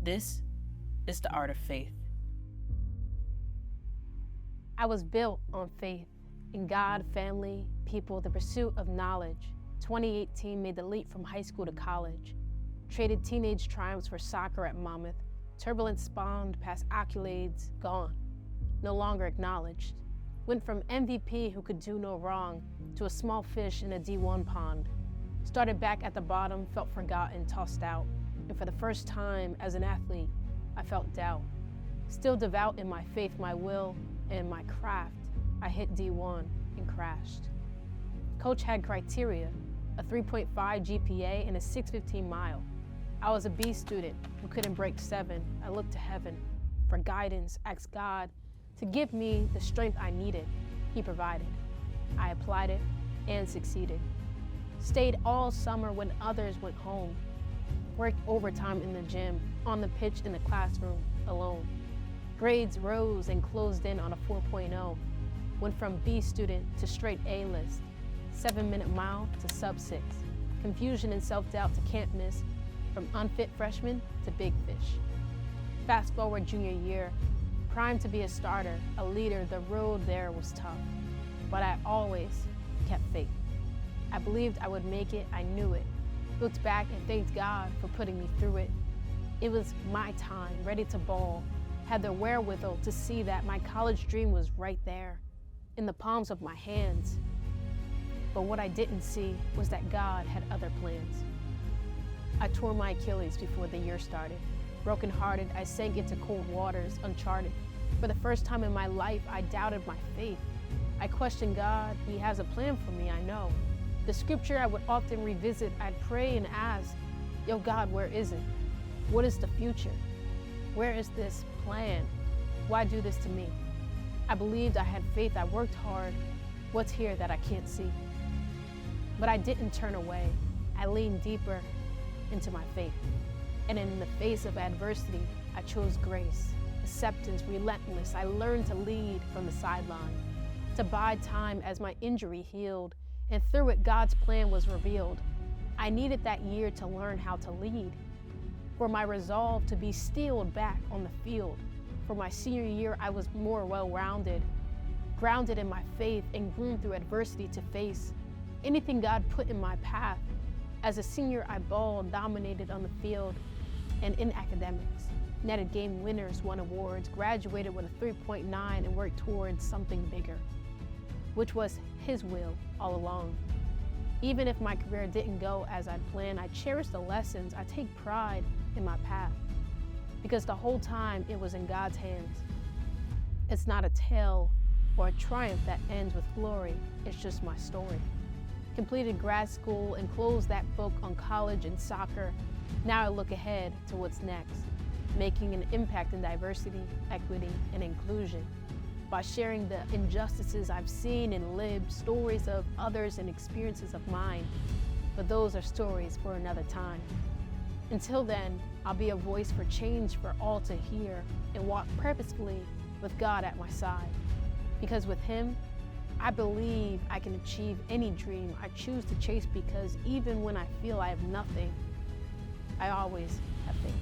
This is the art of faith. I was built on faith in God, family, people, the pursuit of knowledge. 2018 made the leap from high school to college. Traded teenage triumphs for soccer at Monmouth. Turbulence spawned past accolades, gone, no longer acknowledged. Went from MVP who could do no wrong to a small fish in a D1 pond. Started back at the bottom, felt forgotten, tossed out. And for the first time as an athlete, I felt doubt. Still devout in my faith, my will, and my craft, I hit D1 and crashed. Coach had criteria, a 3.5 GPA and a 6:15 mile. I was a B student who couldn't break 7. I looked to heaven for guidance, asked God to give me the strength I needed. He provided. I applied it and succeeded. Stayed all summer when others went home. Worked overtime in the gym, on the pitch in the classroom, alone. Grades rose and closed in on a 4.0. Went from B student to straight A list. 7-minute mile to sub 6. Confusion and self-doubt to can't miss. From unfit freshman to big fish. Fast forward junior year, primed to be a starter, a leader, the road there was tough. But I always kept faith. I believed I would make it, I knew it. Looked back and thanked God for putting me through it. It was my time, ready to ball. Had the wherewithal to see that my college dream was right there, in the palms of my hands. But what I didn't see was that God had other plans. I tore my Achilles before the year started. Brokenhearted, I sank into cold waters, uncharted. For the first time in my life, I doubted my faith. I questioned God. He has a plan for me, I know. The scripture I would often revisit, I'd pray and ask, yo God, where is it? What is the future? Where is this plan? Why do this to me? I believed I had faith, I worked hard. What's here that I can't see? But I didn't turn away. I leaned deeper into my faith. And in the face of adversity, I chose grace, acceptance, relentless. I learned to lead from the sideline, to bide time as my injury healed, and through it, God's plan was revealed. I needed that year to learn how to lead, for my resolve to be steeled back on the field. For my senior year, I was more well-rounded, grounded in my faith and groomed through adversity to face anything God put in my path. As a senior, I balled, dominated on the field and in academics, netted game winners, won awards, graduated with a 3.9 and worked towards something bigger, which was His will all along. Even if my career didn't go as I'd planned, I cherish the lessons. I take pride in my path because the whole time it was in God's hands. It's not a tale or a triumph that ends with glory. It's just my story. Completed grad school and closed that book on college and soccer. Now I look ahead to what's next, making an impact in diversity, equity, and inclusion by sharing the injustices I've seen and lived, stories of others and experiences of mine. But those are stories for another time. Until then, I'll be a voice for change for all to hear and walk purposefully with God at my side. Because with Him, I believe I can achieve any dream I choose to chase, because even when I feel I have nothing, I always have faith.